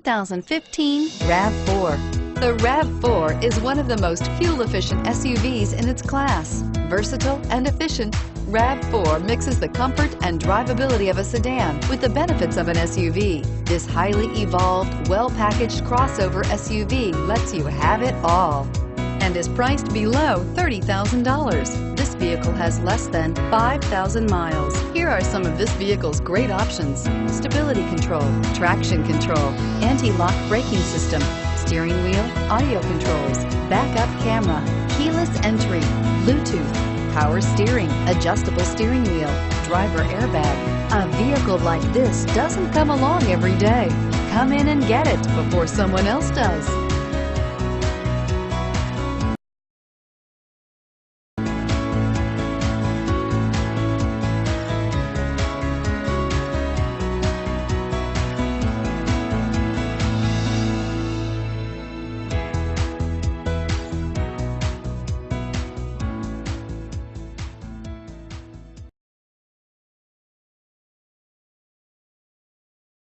2015 RAV4. The RAV4 is one of the most fuel-efficient SUVs in its class. Versatile and efficient, RAV4 mixes the comfort and drivability of a sedan with the benefits of an SUV. This highly evolved, well-packaged crossover SUV lets you have it all and is priced below $30,000. This vehicle has less than 5,000 miles. Here are some of this vehicle's great options: stability control, traction control, anti-lock braking system, steering wheel audio controls, backup camera, keyless entry, Bluetooth, power steering, adjustable steering wheel, driver airbag. A vehicle like this doesn't come along every day. Come in and get it before someone else does.